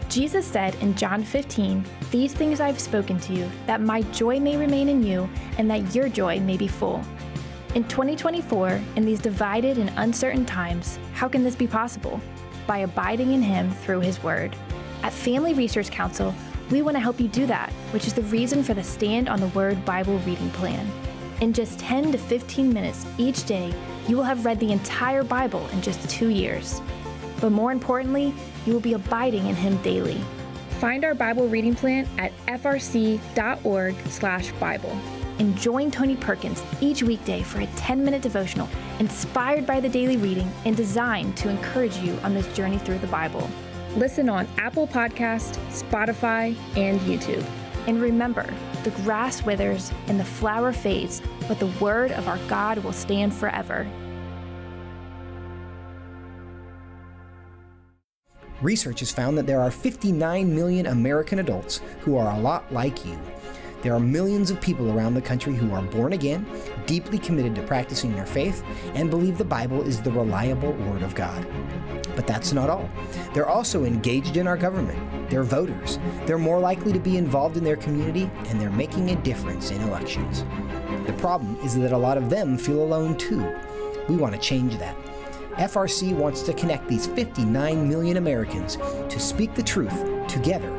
[SPEAKER 18] Jesus said in John 15, "These things I've spoken to you, that my joy may remain in you, and that your joy may be full." In 2024, in these divided and uncertain times, how can this be possible? By abiding in Him through His Word. At Family Research Council, we want to help you do that, which is the reason for the Stand on the Word Bible reading plan. In just 10 to 15 minutes each day, you will have read the entire Bible in just 2 years. But more importantly, you will be abiding in Him daily. Find our Bible reading plan at frc.org/Bible. And join Tony Perkins each weekday for a 10-minute devotional inspired by the daily reading and designed to encourage you on this journey through the Bible. Listen on Apple Podcasts, Spotify, and YouTube. And remember, the grass withers and the flower fades, but the word of our God will stand forever.
[SPEAKER 15] Research has found that there are 59 million American adults who are a lot like you. There are millions of people around the country who are born again, deeply committed to practicing their faith, and believe the Bible is the reliable Word of God. But that's not all. They're also engaged in our government. They're voters. They're more likely to be involved in their community, and they're making a difference in elections. The problem is that a lot of them feel alone too. We want to change that. FRC wants to connect these 59 million Americans to speak the truth together,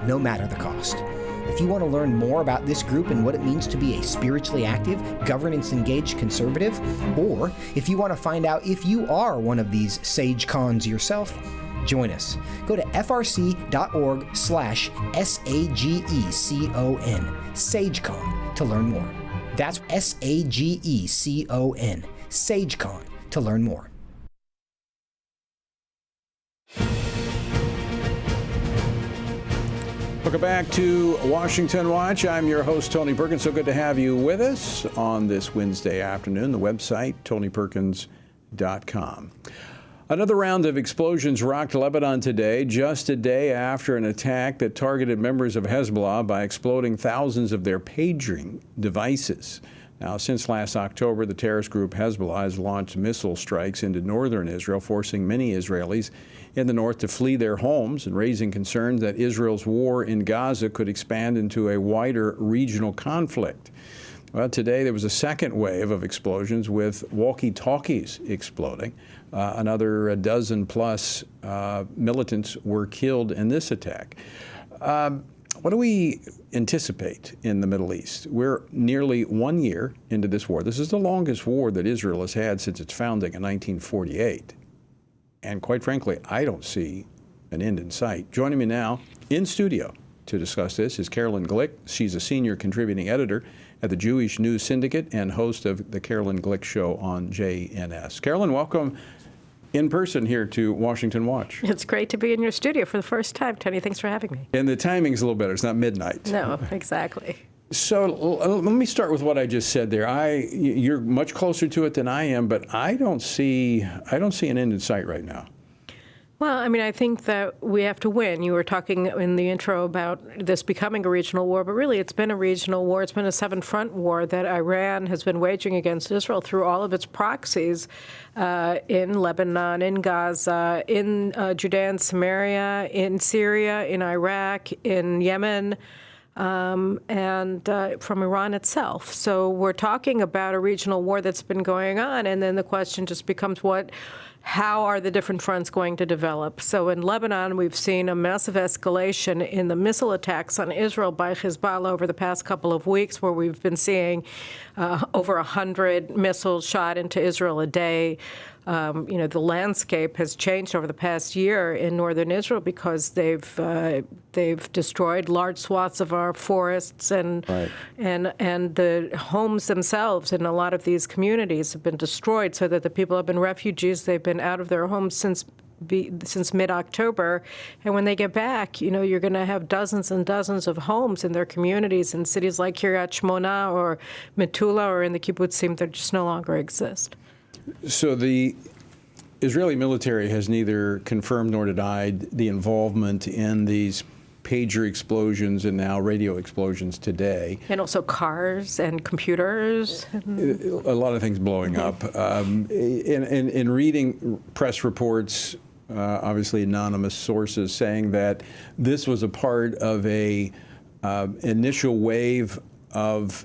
[SPEAKER 15] no matter the cost. If you want to learn more about this group and what it means to be a spiritually active, governance-engaged conservative, or if you want to find out if you are one of these sage cons yourself, join us. Go to frc.org/SAGECON, SageCon, to learn more. That's SAGECON, SageCon, to learn more.
[SPEAKER 7] Welcome back to Washington Watch. I'm your host, Tony Perkins. So good to have you with us on this Wednesday afternoon. The website, TonyPerkins.com. Another round of explosions rocked Lebanon today, just a day after an attack that targeted members of Hezbollah by exploding thousands of their paging devices. Now, since last October, the terrorist group Hezbollah has launched missile strikes into northern Israel, forcing many Israelis in the north to flee their homes and raising concerns that Israel's war in Gaza could expand into a wider regional conflict. Well, today there was a second wave of explosions with walkie-talkies exploding. Another dozen plus militants were killed in this attack. What do we anticipate in the Middle East? We're nearly 1 year into this war. This is the longest war that Israel has had since its founding in 1948. And quite frankly, I don't see an end in sight. Joining me now in studio to discuss this is Carolyn Glick. She's a senior contributing editor at the Jewish News Syndicate and host of the Carolyn Glick Show on JNS. Carolyn, welcome in person here to Washington Watch.
[SPEAKER 19] It's great to be in your studio for the first time, Tony. Thanks for having me.
[SPEAKER 7] And the timing's a little better. It's not midnight.
[SPEAKER 19] No, exactly.
[SPEAKER 7] So let me start with what I just said there. You're much closer to it than I am, but I don't see an end in sight right now.
[SPEAKER 19] Well, I mean, I think that we have to win. You were talking in the intro about this becoming a regional war, but really it's been a regional war. It's been a seven-front war that Iran has been waging against Israel through all of its proxies in Lebanon, in Gaza, in Judea and Samaria, in Syria, in Iraq, in Yemen, and from Iran itself. So we're talking about a regional war that's been going on, and then the question just becomes how are the different fronts going to develop? So in Lebanon, we've seen a massive escalation in the missile attacks on Israel by Hezbollah over the past couple of weeks, where we've been seeing over 100 missiles shot into Israel a day. The landscape has changed over the past year in northern Israel because they've destroyed large swaths of our forests and the homes themselves in a lot of these communities have been destroyed so that the people have been refugees. They've been out of their homes since since mid-October. And when they get back, you're going to have dozens and dozens of homes in their communities in cities like Kiryat Shmona or Metula or in the kibbutzim that just no longer exist.
[SPEAKER 7] So the Israeli military has neither confirmed nor denied the involvement in these pager explosions and now radio explosions today.
[SPEAKER 19] And also cars and computers.
[SPEAKER 7] A lot of things blowing up. In reading press reports, obviously anonymous sources, saying that this was a part of a initial wave of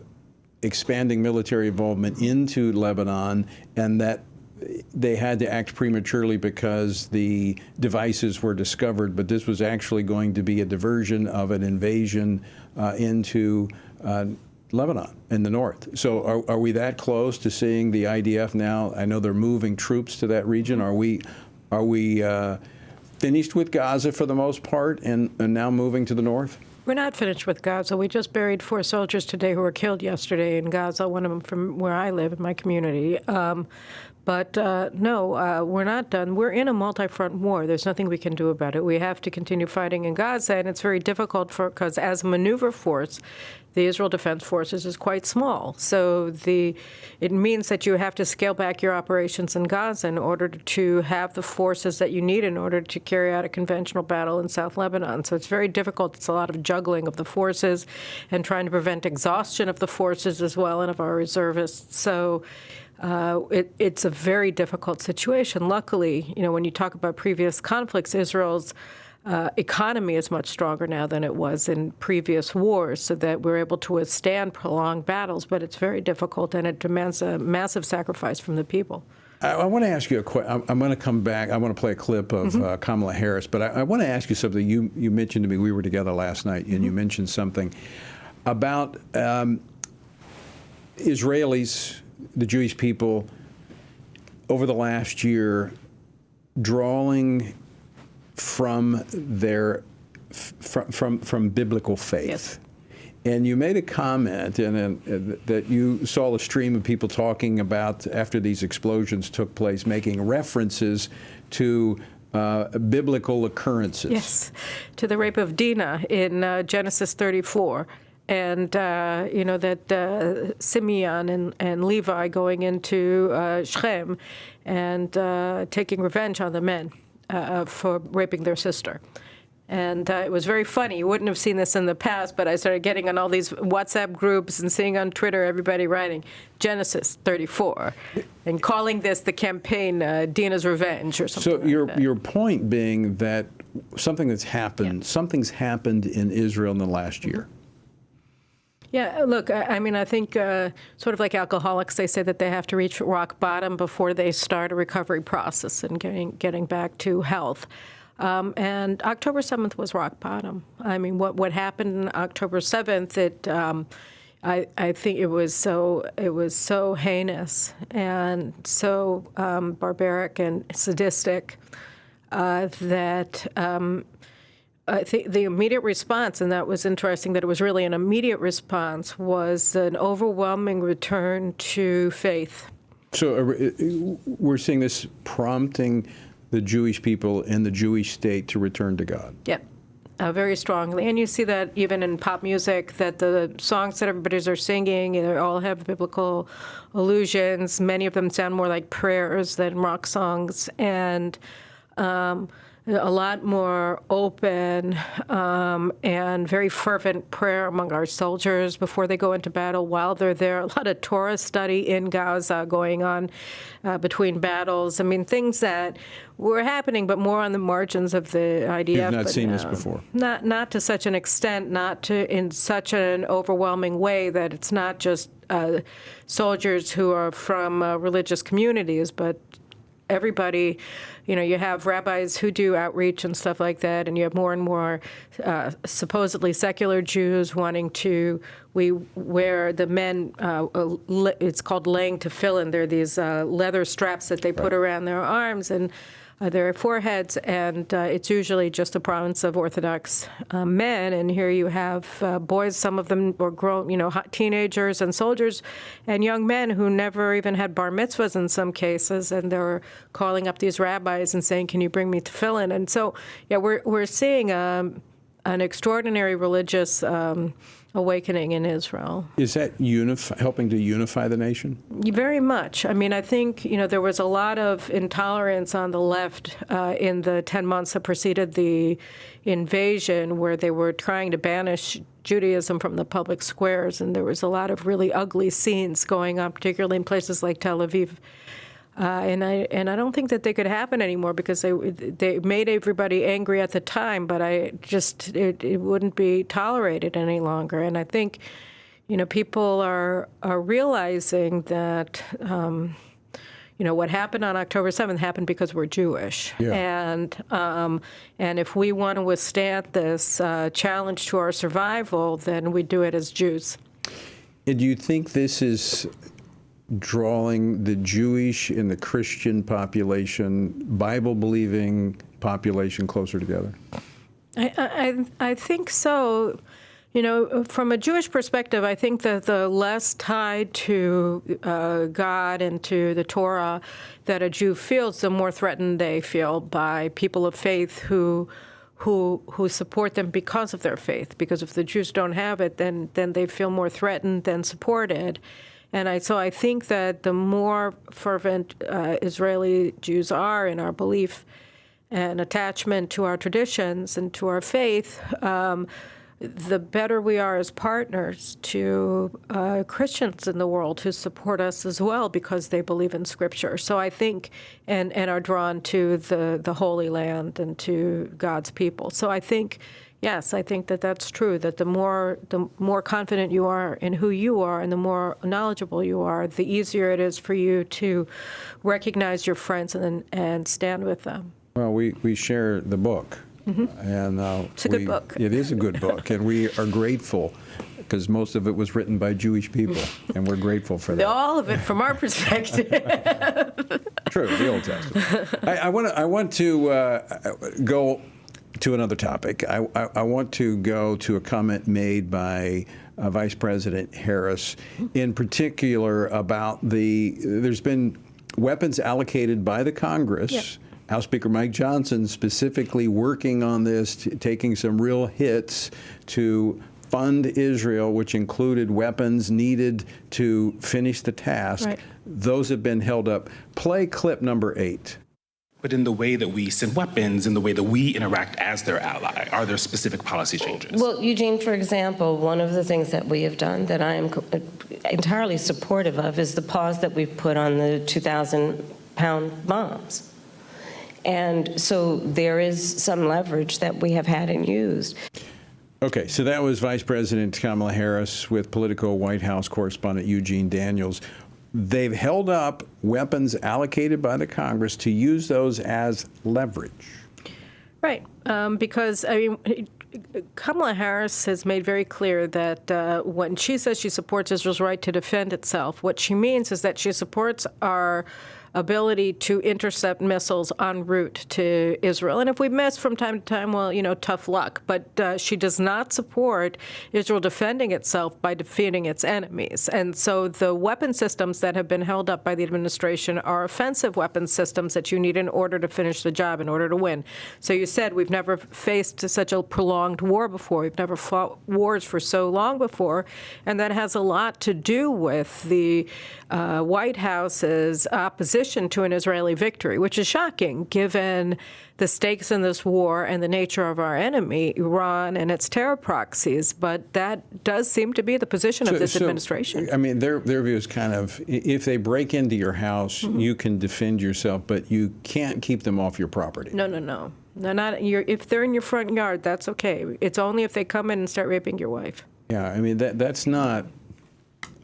[SPEAKER 7] expanding military involvement into Lebanon, and that they had to act prematurely because the devices were discovered, but this was actually going to be a diversion of an invasion into Lebanon in the north. So are we that close to seeing the IDF now? I know they're moving troops to that region. Are we finished with Gaza for the most part and now moving to the north?
[SPEAKER 19] We're not finished with Gaza. We just buried 4 soldiers today who were killed yesterday in Gaza, one of them from where I live in my community. But no, we're not done. We're in a multi-front war. There's nothing we can do about it. We have to continue fighting in Gaza, and it's very difficult because as a maneuver force, the Israel Defense Forces is quite small. So it means that you have to scale back your operations in Gaza in order to have the forces that you need in order to carry out a conventional battle in South Lebanon. So it's very difficult. It's a lot of juggling of the forces and trying to prevent exhaustion of the forces as well and of our reservists. So it's a very difficult situation. Luckily, when you talk about previous conflicts, Israel's economy is much stronger now than it was in previous wars, so that we're able to withstand prolonged battles, but it's very difficult and it demands a massive sacrifice from the people.
[SPEAKER 7] I want to ask you a question. I'm going to come back. I want to play a clip of Kamala Harris, but I want to ask you something. You mentioned to me, we were together last night, and you mentioned something about Israelis, the Jewish people, over the last year, drawing from their from biblical faith.
[SPEAKER 19] Yes.
[SPEAKER 7] And you made a comment that you saw a stream of people talking about, after these explosions took place, making references to biblical occurrences.
[SPEAKER 19] Yes, to the rape of Dinah in Genesis 34. And, that Simeon and Levi going into Shechem and taking revenge on the men for raping their sister. And it was very funny. You wouldn't have seen this in the past, but I started getting on all these WhatsApp groups and seeing on Twitter everybody writing Genesis 34 and calling this the campaign Dinah's Revenge or something.
[SPEAKER 7] So your point being that something's happened in Israel in the last year.
[SPEAKER 19] Yeah, look, I mean, I think sort of like alcoholics, they say that they have to reach rock bottom before they start a recovery process and getting back to health. And October 7th was rock bottom. I mean, what happened on October 7th, I think it was so heinous and so barbaric and sadistic that I think the immediate response, and that was interesting that it was really an immediate response, was an overwhelming return to faith.
[SPEAKER 7] So we're seeing this prompting the Jewish people and the Jewish state to return to God.
[SPEAKER 19] Yeah, very strongly. And you see that even in pop music, that the songs that everybody's are singing, they all have biblical allusions. Many of them sound more like prayers than rock songs. And a lot more open and very fervent prayer among our soldiers before they go into battle, while they're there. A lot of Torah study in Gaza going on between battles. I mean, things that were happening, but more on the margins of the IDF.
[SPEAKER 7] You've not seen this before.
[SPEAKER 19] Not to such an extent, not to in such an overwhelming way that it's not just soldiers who are from religious communities, but everybody. You have rabbis who do outreach and stuff like that, and you have more and more supposedly secular Jews wanting to wear the men, it's called laying tefillin. They're these leather straps that they put around their arms and their foreheads, and it's usually just the province of Orthodox men. And here you have boys, some of them were grown, teenagers and soldiers and young men who never even had bar mitzvahs in some cases, and they were calling up these rabbis rabbis and saying, "Can you bring me tefillin?" And so, yeah, we're seeing an extraordinary religious awakening in Israel.
[SPEAKER 7] Is that helping to unify the nation?
[SPEAKER 19] Very much. I mean, I think, there was a lot of intolerance on the left in the 10 months that preceded the invasion, where they were trying to banish Judaism from the public squares, and there was a lot of really ugly scenes going on, particularly in places like Tel Aviv. And I don't think that they could happen anymore, because they made everybody angry at the time, but it wouldn't be tolerated any longer. And I think, people are realizing that, what happened on October 7th happened because we're Jewish. Yeah. And if we want to withstand this challenge to our survival, then we do it as Jews.
[SPEAKER 7] And do you think this is drawing the Jewish and the Christian population, Bible-believing population, closer together?
[SPEAKER 19] I think so. From a Jewish perspective, I think that the less tied to God and to the Torah that a Jew feels, the more threatened they feel by people of faith who support them because of their faith. Because if the Jews don't have it, then they feel more threatened than supported. And so I think that the more fervent Israeli Jews are in our belief and attachment to our traditions and to our faith, the better we are as partners to Christians in the world who support us as well, because they believe in Scripture. So I think, and are drawn to the Holy Land and to God's people. So I think, yes, I think that that's true, that the more confident you are in who you are and the more knowledgeable you are, the easier it is for you to recognize your friends and stand with them.
[SPEAKER 7] Well, we share the book. Mm-hmm. And
[SPEAKER 19] it's a good book.
[SPEAKER 7] It is a good book, and we are grateful, because most of it was written by Jewish people, and we're grateful for that.
[SPEAKER 19] All of it from our perspective.
[SPEAKER 7] True, the Old Testament. I want to go to another topic. I want to go to a comment made by Vice President Harris, in particular about there's been weapons allocated by the Congress. Yep. House Speaker Mike Johnson specifically working on this, taking some real hits to fund Israel, which included weapons needed to finish the task. Right. Those have been held up. Play clip number 8.
[SPEAKER 20] But in the way that we send weapons, in the way that we interact as their ally, are there specific policy changes?
[SPEAKER 4] Well, Eugene, for example, one of the things that we have done that I am entirely supportive of is the pause that we've put on the 2,000-pound bombs. And so there is some leverage that we have had and used.
[SPEAKER 7] Okay, so that was Vice President Kamala Harris with Politico White House correspondent Eugene Daniels. They've held up weapons allocated by the Congress to use those as leverage.
[SPEAKER 19] Right, because, Kamala Harris has made very clear that when she says she supports Israel's right to defend itself, what she means is that she supports our ability to intercept missiles en route to Israel. And if we miss from time to time, well, tough luck. But she does not support Israel defending itself by defeating its enemies. And so the weapon systems that have been held up by the administration are offensive weapon systems that you need in order to finish the job, in order to win. So you said we've never faced such a prolonged war before. We've never fought wars for so long before. And that has a lot to do with the White House's opposition to an Israeli victory, which is shocking given the stakes in this war and the nature of our enemy, Iran and its terror proxies. But that does seem to be the position of this administration.
[SPEAKER 7] Their view is kind of, if they break into your house, you can defend yourself, but you can't keep them off your property.
[SPEAKER 19] No. They're not. If they're in your front yard, that's okay. It's only if they come in and start raping your wife.
[SPEAKER 7] Yeah, that's not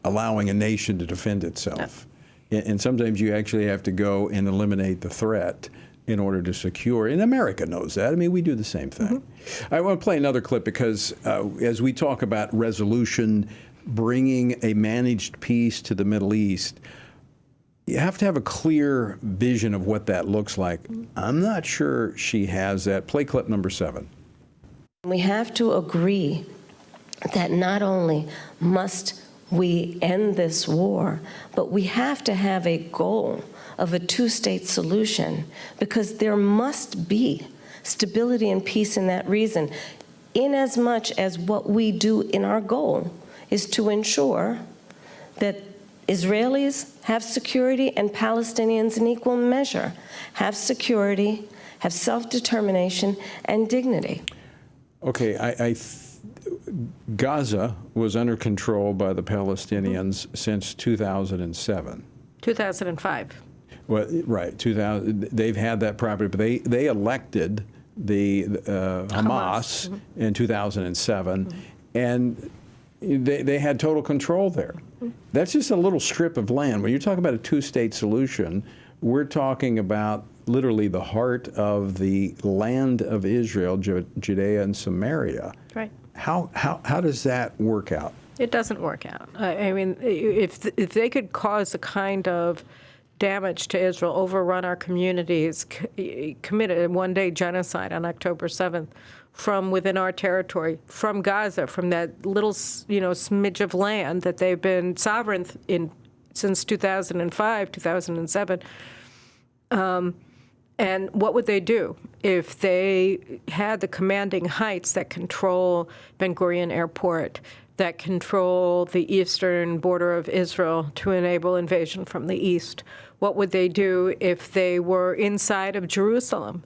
[SPEAKER 7] allowing a nation to defend itself. No. And sometimes you actually have to go and eliminate the threat in order to secure. And America knows that. We do the same thing. I want to play another clip because as we talk about resolution, bringing a managed peace to the Middle East, you have to have a clear vision of what that looks like. I'm not sure she has that. Play clip number 7.
[SPEAKER 4] We have to agree that not only must we end this war, but we have to have a goal of a two-state solution, because there must be stability and peace in that region, inasmuch as what we do in our goal is to ensure that Israelis have security and Palestinians in equal measure have security, have self-determination and dignity.
[SPEAKER 7] Okay, Gaza was under control by the Palestinians since 2007.
[SPEAKER 19] 2005.
[SPEAKER 7] Well, right, 2000. They've had that property, but they elected the Hamas in 2007, and they had total control there. That's just a little strip of land. When you're talking about a two-state solution, we're talking about literally the heart of the land of Israel, Judea and Samaria.
[SPEAKER 19] Right.
[SPEAKER 7] How does that work out?
[SPEAKER 19] It doesn't work out. I mean, if they could cause the kind of damage to Israel, overrun our communities, committed a one-day genocide on October 7th from within our territory, from Gaza, from that little, smidge of land that they've been sovereign in since 2005, 2007. And what would they do if they had the commanding heights that control Ben Gurion Airport, that control the eastern border of Israel to enable invasion from the east? What would they do if they were inside of Jerusalem,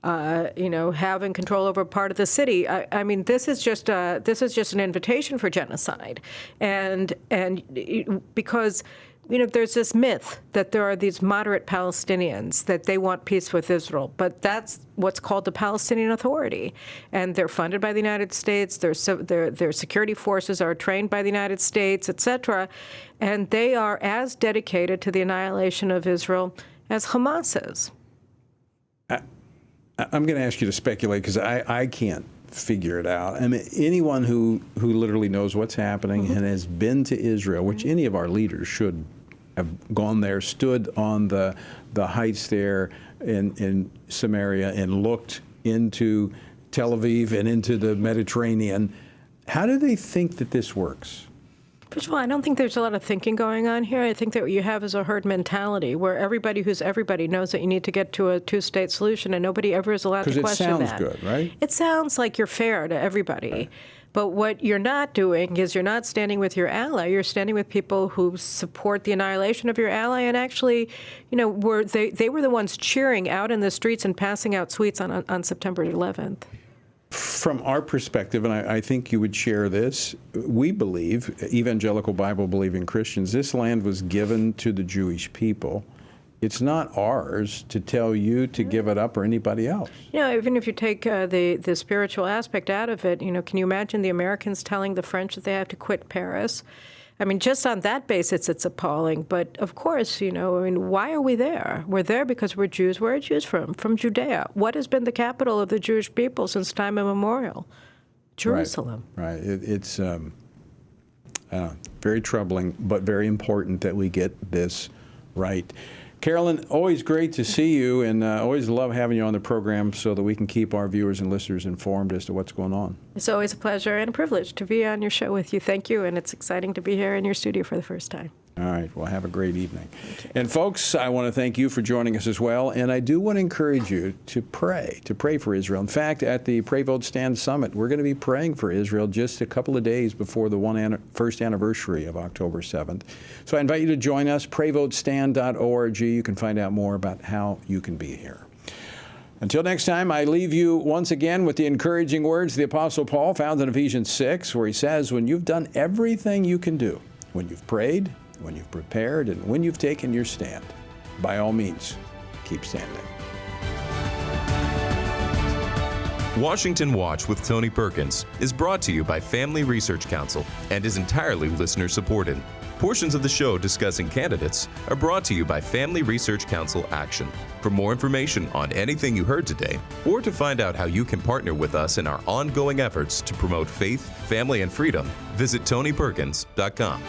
[SPEAKER 19] having control over part of the city? I mean, this is just an invitation for genocide, and because there's this myth that there are these moderate Palestinians, that they want peace with Israel, but that's what's called the Palestinian Authority, and they're funded by the United States. Their security forces are trained by the United States, etc., and they are as dedicated to the annihilation of Israel as Hamas is.
[SPEAKER 7] I'm going to ask you to speculate, because I can't figure it out. I mean, anyone who literally knows what's happening and has been to Israel, which any of our leaders should have gone there, stood on the heights there in Samaria and looked into Tel Aviv and into the Mediterranean. How do they think that this works?
[SPEAKER 19] First of all, I don't think there's a lot of thinking going on here. I think that what you have is a herd mentality where everybody who's everybody knows that you need to get to a two-state solution, and nobody ever is allowed to question that.
[SPEAKER 7] Because it sounds good, right?
[SPEAKER 19] It sounds like you're fair to everybody. Right. But what you're not doing is you're not standing with your ally. You're standing with people who support the annihilation of your ally, and actually, they were the ones cheering out in the streets and passing out sweets on September 11th.
[SPEAKER 7] From our perspective, and I think you would share this, we believe, evangelical Bible-believing Christians, this land was given to the Jewish people. It's not ours to tell you to give it up or anybody else.
[SPEAKER 19] Even if you take the spiritual aspect out of it, can you imagine the Americans telling the French that they have to quit Paris? I mean, just on that basis, it's appalling. But of course, why are we there? We're there because we're Jews. Where are Jews from? From Judea. What has been the capital of the Jewish people since time immemorial? Jerusalem.
[SPEAKER 7] Right. It's very troubling, but very important that we get this right. Carolyn, always great to see you, and always love having you on the program so that we can keep our viewers and listeners informed as to what's going on.
[SPEAKER 19] It's always a pleasure and a privilege to be on your show with you. Thank you, and it's exciting to be here in your studio for the first time.
[SPEAKER 7] All right. Well, have a great evening. And folks, I want to thank you for joining us as well. And I do want to encourage you to pray for Israel. In fact, at the Pray, Vote, Stand Summit, we're going to be praying for Israel just a couple of days before the first anniversary of October 7th. So I invite you to join us, prayvotestand.org. You can find out more about how you can be here. Until next time, I leave you once again with the encouraging words of the Apostle Paul found in Ephesians 6, where he says, when you've done everything you can do, when you've prayed, when you've prepared, and when you've taken your stand, by all means, keep standing.
[SPEAKER 5] Washington Watch with Tony Perkins is brought to you by Family Research Council and is entirely listener-supported. Portions of the show discussing candidates are brought to you by Family Research Council Action. For more information on anything you heard today, or to find out how you can partner with us in our ongoing efforts to promote faith, family, and freedom, visit TonyPerkins.com.